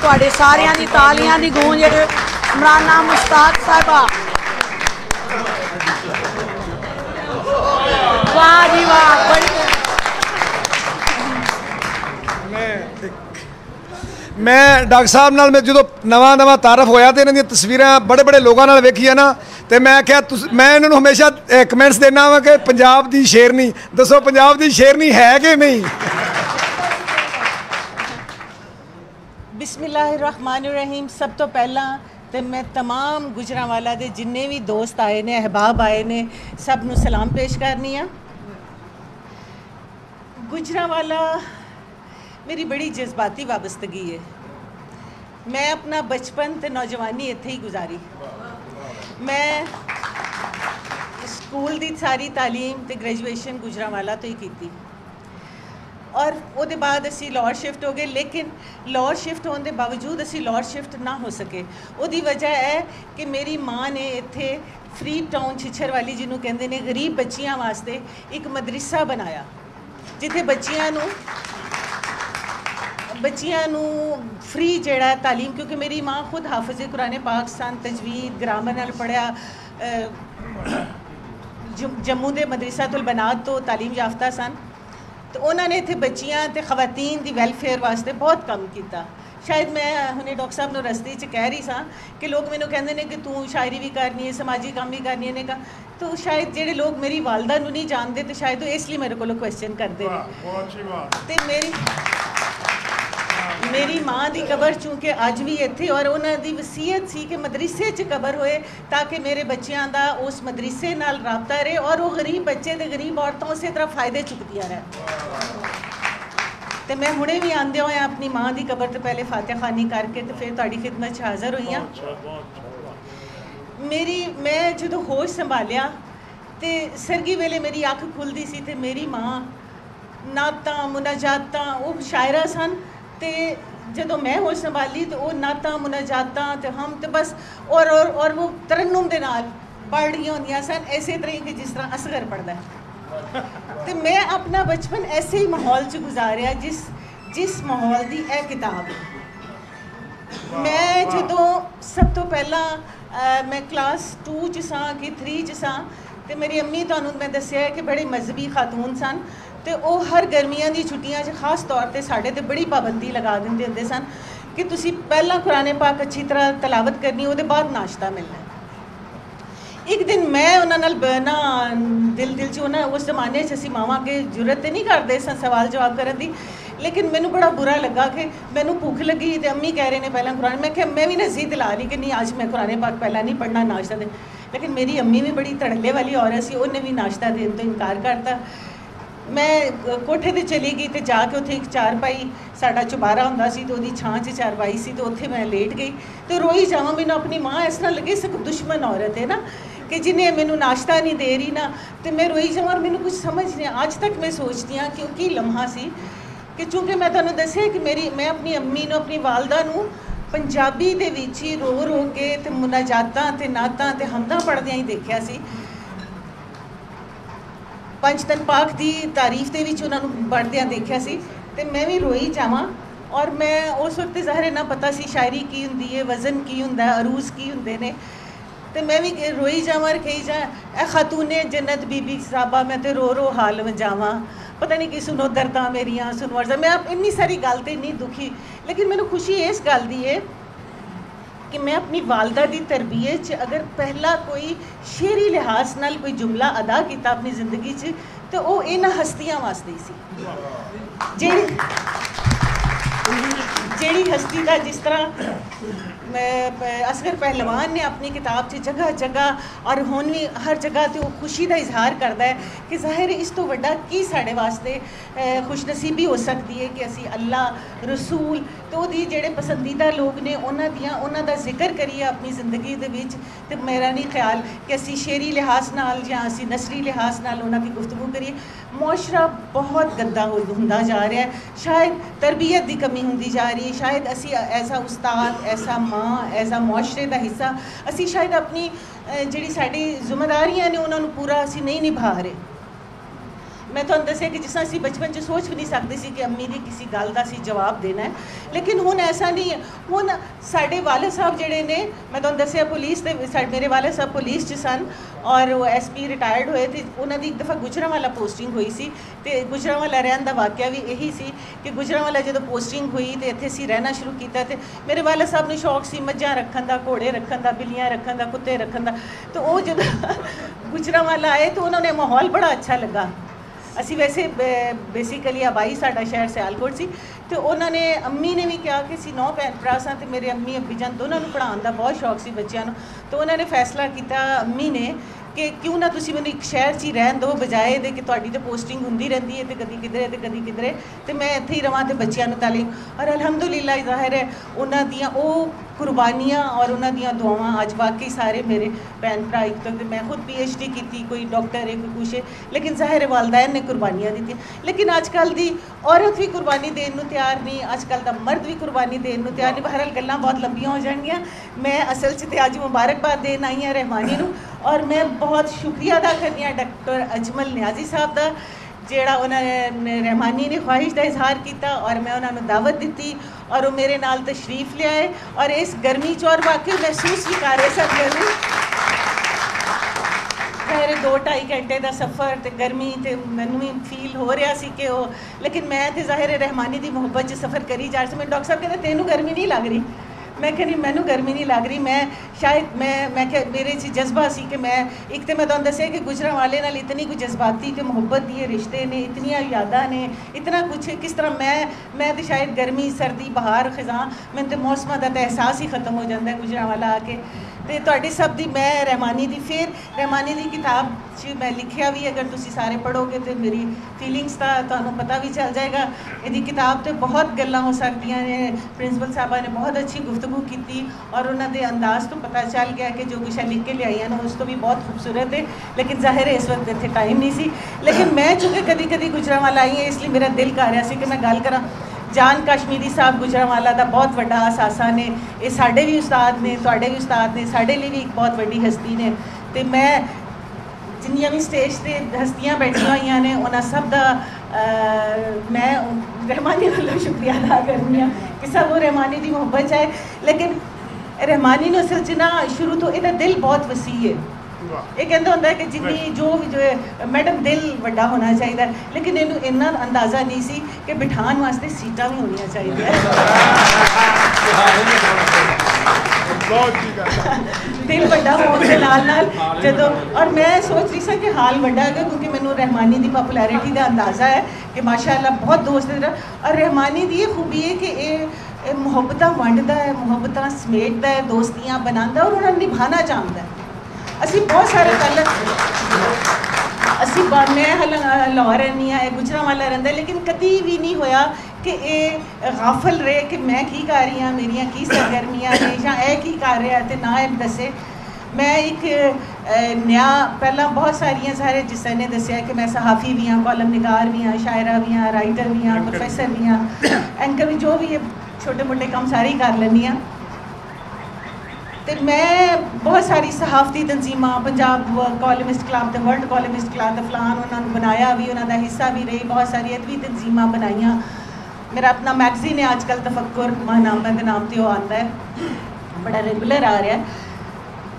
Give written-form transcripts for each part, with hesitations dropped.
तुहाडे सारियां दी तालियां दी गूंज इमराना मुश्ताक साहिबा। वाह जी वाह। मैं डॉक्टर साहब नाल मैं जो नवा नवा तारफ होया तो इन्हां दी तस्वीरां बड़े बड़े लोगों नाल वेखी है ना, तो मैं क्या मैं इन्हां नूं हमेशा कमेंट्स देना वा कि पंजाब दी शेरनी दसो, पंजाब दी शेरनी है कि नहीं? बिस्मिल्लाहिर्रहमानिर्रहीम। सब तो पहला तो मैं तमाम गुजरांवाला दे जिन्ने भी दोस्त आए ने, अहबाब आए ने, सब नूं सलाम पेश करनी आ। गुजरांवाला मेरी बड़ी जज्बाती वाबस्तगी है। मैं अपना बचपन तो नौजवानी इत्थे ही गुजारी। मैं स्कूल दी सारी तालीम तो ग्रेजुएशन गुजरांवाला तो ही की और उसके बाद असी लाहौर शिफ्ट हो गए, लेकिन लाहौर शिफ्ट होने के बावजूद असी लाहौर शिफ्ट ना हो सके। उसकी वजह है कि मेरी माँ ने इत्थे फ्री टाउन छिछर वाली जिन्हों कहते हैं गरीब बच्चियां वास्ते एक मदरसा बनाया, जिथे बच्चियां फ्री जड़ा तालीम, क्योंकि मेरी माँ खुद हाफिज़ कुरान पाक सन, तजवीद ग्रामर नाल पढ़िया, जम्मू के मदरसातुल बनात तो तालीम याफ्ता सन। तो उन्होंने इत्थे बच्चियां ते खवातीन दी वेलफेयर वास्ते बहुत काम किया। शायद मैं हुणे डॉक्टर साहब नूं रस्ते च कह रही सां कि लोग मैनूं कहंदे ने कि तू शायरी भी करनी है, समाजी काम भी करनी है। ने कहा तो शायद जेडे लोग मेरी वालदा नूं नहीं जानते तो शायद वो इसलिए मेरे को क्वेश्चन करते हैं। तो मेरी माँ की कबर चूँकि अज भी इत्थे और उन्होंने वसीयत सी कि मदरसे च कबर होए ताकि मेरे बच्चों का उस मदरसे नाल राबता रहे और वो गरीब बच्चे तो गरीब औरतों उस तरह फ़ायदे चुकदियाँ रहे। तो मैं हुणे भी आंदे हुए अपनी माँ की कबर तो पहले फातिहा खानी करके तो फिर तुहाडी खिदमत हाज़र हुई हाँ। मैं जो होश संभालिया तो सरगी वेले मेरी अख खुलती सी तो मेरी माँ नातां मुनाजातां वो शायरा सन। तो जो मैं होश संभाली तो वो नातां मुनाजातां तो हम तो बस और वो तरन्नुम दे नाल पढ़ रही होंदियां सन, इसे तरह कि जिस तरह असगर पढ़ता है। तो मैं अपना बचपन ऐसे ही माहौल च गुजारिया जिस माहौल की यह किताब। मैं जो सब तो पहला मैं क्लास 2 च सां कि 3 च सां तो मेरी अम्मी तुहानूं मैं दस्सिया है कि बड़े मजहबी खातून सन। तो वो हर गर्मियां दी छुट्टियां खास तौर पर साढ़े ते बड़ी पाबंदी लगा देंदे हुंदे सन कि तुसी पहला कुरान पाक अच्छी तरह तलावत करनी, उसके बाद नाश्ता मिलना। एक दिन मैं उन्होंने ना दिल च उस जमाने असी मावां के जरूरत नहीं करते सन सवाल जवाब करने की, लेकिन मैनू बड़ा बुरा लगा कि मैनू भुख लगी तो अम्मी कह रहे हैं पहला कुरान। मैं भी ना जिद ला ली कि नहीं आज मैं कुरान पाक पहला नहीं पढ़ना, नाश्ता दे। लेकिन मेरी अम्मी भी बड़ी धड़ल्ले वाली औरत सी, उन्हें भी नाश्ता देने तो इनकार करता। मैं कोठे ते चली गई तो जाके उत्थे एक चारपाई साडा चुबारा हुंदा सी तो उहदी छां च चारपाई सी तो उत्थे मैं लेट गई तो रोई जावां। मैनूं अपनी माँ इस तरह लगे सिर्फ दुश्मन औरत है ना कि जिन्हें मैनू नाश्ता नहीं दे रही ना, तो मैं रोई जावां और मैनू कुछ समझ नहीं। अज तक मैं सोचती हाँ क्योंकि लम्हा सी कि चूँकि मैं तुहानूं दस्सिया कि मैं अपनी अम्मी नूं अपनी वालदा नूं पंजाबी दे विच ही रो के ते मुनाजातां ते नातां ते हमदां पढ़दियां ही देखिया सी। पंचतन पाक की तारीफ के उन्होंने पढ़दियां देखिया सी ते मैं भी रोई जावां। और मैं उस वक्त ज़ाहिर ना पता सी शायरी की हुंदी है, वज़न की हुंदा, अरूज की हुंदे ने, तो मैं भी रोई जावां और कही जा ए खातूने जन्नत बीबी साहबा मैं तो रो हाल वजावां, पता नहीं कि सुनो दर्दां मेरियां सुनो अर्ज़ां। मैं इन्नी सारी गल तो इन्नी दुखी, लेकिन मैनू खुशी इस गल दी है कि मैं अपनी वालदा की तरबियत अगर पहला कोई शेरी लिहाज नाल कोई जुमला अदा किया अपनी जिंदगी च तो वो इन्हां हस्तियां वास्ते ही सी जेड़ी हस्ती का जिस तरह असगर पहलवान ने अपनी किताब से जगह जगह और हुण भी हर जगह तो खुशी का इजहार करता है कि जाहिर इस तो वड्डा की साढ़े वास्ते खुशनसीबी हो सकती है कि असी अल्लाह रसूल तो वो जेड़े पसंदीदा लोग ने उन्हां दा जिक्र करिए अपनी जिंदगी दे विच। तो मेरा नहीं ख्याल कि असी शेरी लिहाज नाल या असी नसरी लिहाज नाल उन्हां की गुफ्तगू करिए। मुआशरा बहुत गंदा होंदा जा रहा है, शायद तरबियत की कमी होंदी जा रही है, शायद असी ऐसा उस्ताद ऐसा माँ ऐसा मुआशरे का हिस्सा असी शायद अपनी जिहड़ी साडी जिम्मेदारियां ने उन्होंने पूरा असी नहीं निभा रहे। मैं तुहानूं दस्सिया कि जिस तरह असीं बचपन च सोच भी नहीं सकते सी कि अम्मी दी किसी गल दा असीं जवाब देना है, लेकिन हुण ऐसा नहीं है। हुण साडे वालिद साहब जिहड़े ने, मैं तुहानूं दस्सिया पुलिस दे, मेरे वालिद साहब पुलिस च सन और वो SP रिटायर्ड होए थे। उन्हां दी एक दफ़ा गुजरांवाला पोस्टिंग हुई सी ते गुजरांवाला रहन दा वाक़या भी यही सी कि गुजरांवाला जदों पोस्टिंग हुई तो इत्थे असीं रहना शुरू कीता ते मेरे वालिद साहब नूं शौक सी मझां रखण दा, घोड़े रखण दा, बिल्लियां रखण दा, कुत्ते रखण दा। तो वो जदों गुजरांवाला आए तो उन्होंने माहौल बड़ा अच्छा लगा। असी वैसे बेसिकली आबाई साडा शहर सियालकोट सी तो उन्होंने अम्मी ने भी कहा कि असीं 9 भैन भरा सां ते मेरे अम्मी अब्बी जान दोनों नूं पढ़ाउण दा बहुत शौक सी बच्चों नूं। तो उन्होंने फैसला किया अम्मी ने कि क्यों ना तुसीं मैनूं एक शहर च ही रहन दो, बजाए दे कि तुहाडी ते पोस्टिंग हुंदी रहिंदी है तो कदी किधरे ते कदी किधरे, तो मैं इत्थे ही रवां ते बच्चों नूं तालीम। और अलहमदुलिल्लाह ज़ाहिर है उन्हां दियां ओह कुर्बानियाँ और उन्हां दियां दुआवां अज वाकई सारे मेरे भैन भरा, एक तो मैं खुद PhD की, कोई डॉक्टर है कोई कुछ है, लेकिन ज़ाहिर है वालदैन ने कुर्बानियाँ दी। लेकिन अजकल दी औरत भी कुर्बानी देने नूं तैयार नहीं, अजकल दा मर्द भी कुर्बानी देने नूं तैयार नहीं। बहरहाल गल्लां बहुत लंबियां हो जाएंगियां। मैं असल च ते अज मुबारकबाद देन आई हाँ रहमानी नूं, और मैं बहुत शुक्रिया अदा करनी हाँ डॉक्टर अजमल नियाजी साहब का, जेड़ा उन्होंने रहमानी ने ख्वाहिश का इजहार किया और मैं उन्होंने दावत दी और वो मेरे नाल तशरीफ ले आए और इस गर्मी च और वाकई महसूस भी कर रहे सब गर्मी। मेरे 2-2.5 घंटे का सफ़र तो गर्मी तो मैनू भी फील हो रहा सी कि वो, लेकिन मैं तो ज़ाहिर रहमानी की मुहब्बत च सफ़र करी जा रही। मैं डॉक्टर साहब कहते तेनू गर्मी नहीं लग रही, मैं कहनी मैनू गर्मी नहीं लग रही। मैं शायद मैं मेरे च जज्बा सी कि मैं एक तो मैं तुहानूं दस्सिया कि गुजरांवाले नाल इतनी कोई जज्बाती तो मुहब्बत दिए रिश्ते ने, इतनियां यादां ने, इतना कुछ किस तरह मैं तो शायद गर्मी सर्दी बहार खिज़ां मैंने तो मौसमां दा एहसास ही ख़त्म हो जाता है गुजरांवाला आके। तो तुहाडी सब दी मैं रहमानी दी, फिर रहमानी दी किताब च मैं लिखिया भी, अगर तुसी सारे पढ़ोगे तो मेरी फीलिंग्स का तुहानूं पता भी चल जाएगा। इहदी किताब तो बहुत गल्लां हो सकदियां ने। प्रिंसिपल साहबा ने बहुत अच्छी गुफ्तगू की और उन्होंने दे अंदाज़ तो पता चल गया कि जो कुछ लिख के लियाई हैं उस तो भी बहुत खूबसूरत है, लेकिन जाहिर है इस वक्त इतने टाइम नहीं सी। लेकिन मैं चूँकि कभी कभी गुजरांवाला आई है इसलिए मेरा दिल कर रहा सी कि मैं गल करा। जान कश्मीरी साहब गुजरांवाला का बहुत बड़ा असासा ने, ये साढ़े भी उस्ताद ने, तुहाडे भी उस्ताद ने, साढ़े लिए भी एक बहुत बड़ी हस्ती ने। तो मैं जिन्नियां भी स्टेज से हस्तियां बैठिया हुई ने उन्होंने सब का मैं रहमानी वालों शुक्रिया अदा करनी हाँ कि सब वो रहमानी की मुहब्बत है। लेकिन रहमानी ने असल च ना शुरू तो इहदा दिल बहुत वसी है। ये कहता होंगे कि जिन्नी जो है मैडम दिल वड्डा होना चाहिए, लेकिन इन्हू इन्ना अंदाज़ा नहीं सी कि बिठाने वास्ते सीटां भी होनी चाहिए। दिल वड्डा होने के नाल जदों, और मैं सोच रही सी कि हाल वड्डा है क्योंकि मैनू रहमानी की पॉपुलैरिटी का अंदाज़ा है कि माशाअल्लाह बहुत दोस्त है। और रहमानी की ये खूबी है कि ये मुहब्बतां वंडदा है, मुहब्बतां समेटदा है, दोस्तियां बनांदा और उन्हें निभाना चाहता है। असी बहुत सारे गल असी मैं लाहौर रहनी हाँ, गुजरांवाला रहिंदा, लेकिन कभी भी नहीं होया कि ये गाफल रहे कि मैं की कर रही हाँ, मेरिया की सरगर्मियाँ ने या ए की कर रहा है, तो ना ये दसे। मैं एक नया पहला बहुत सारिया सारे जिस ने दसिया कि मैं सहाफ़ी भी हाँ, कॉलम निगार भी हाँ, शायरा भी हाँ, राइटर भी हाँ, प्रोफैसर भी हाँ, एंकर भी, जो भी है छोटे मोटे काम सारे ही कर लैनी हाँ। तो मैं बहुत सारी सहाफ़ती तंजीमां, पंजाब कॉलमिस्ट क्लब तो वर्ल्ड कॉलमिस्ट क्लब तो फलान उन्होंने बनाया भी, उन्होंने हिस्सा भी रही, बहुत सारी अदबी तंजीमां बनाइया। मेरा अपना मैगजीन है आजकल तफक्कुर महानामा के नाम से वो आता है, बड़ा रेगुलर आ रहा है।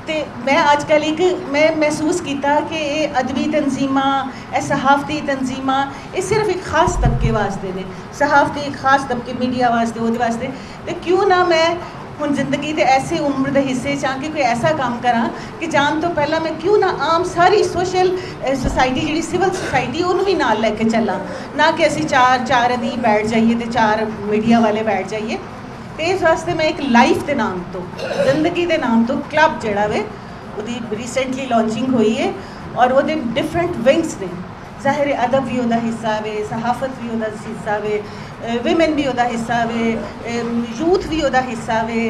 तो मैं आजकल एक मैं महसूस किया कि ये अदबी तंजीमां, सहाफ़ती तंजीमां ये सिर्फ एक ख़ास तबके वास्ते ने, सहाफ़ती एक ख़ास तबके मीडिया वास्ते वो वास्ते। तो क्यों ना मैं हुण जिंदगी के ऐसे उम्र के हिस्से चाह कि कोई ऐसा काम करा कि जान तो पहला मैं क्यों ना आम सारी सोशल सोसाइटी जी सिविल सोसाइटी उन्होंने भी नाल लैके चला, ना कि असी चार अदीब बैठ जाइए तो 4 मीडिया वाले बैठ जाइए। तो इस वास्ते मैं एक लाइफ के नाम तो, जिंदगी के नाम तो क्लब जड़ा वे उदी रिसेंटली लॉन्चिंग हुई है और वो डिफरेंट विंग्स ने। ज़ाहिर अदब भी वह हिस्सा वे, सहाफत भी वह हिस्सा वे, विमेन भी वह हिस्सा वे, यूथ भी वह हिस्सा वे,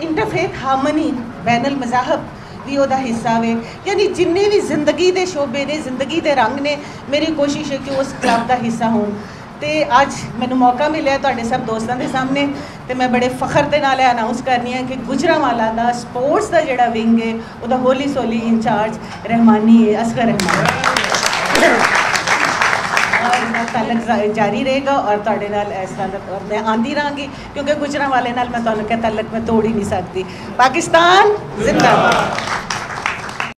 इंटरफेथ हार्मनी बैनल मज़ाहब भी वह हिस्सा वे, यानी जिन्ने भी जिंदगी के शोबे ने, जिंदगी के रंग ने, मेरी कोशिश है कि उस क्लब का हिस्सा हो। तो अज मैनू मौका मिले तुहाडे सब दोस्तों के सामने, तो मैं बड़े फखर के नाल अनाउंस करनी है कि गुजरांवाला का स्पोर्ट्स का जोड़ा विंग है वह होली सोली इंचार्ज रहमानी है, असगर रहमान। ताल्लुक जारी रहेगा और तुहाडे नाल इस ताल्लुक और मैं आंदी रहांगी क्योंकि गुजरां वाले नाल मैं तुहानूं कहा ताल्लुक मैं तोड़ ही नहीं सकती। पाकिस्तान जिंदाबाद।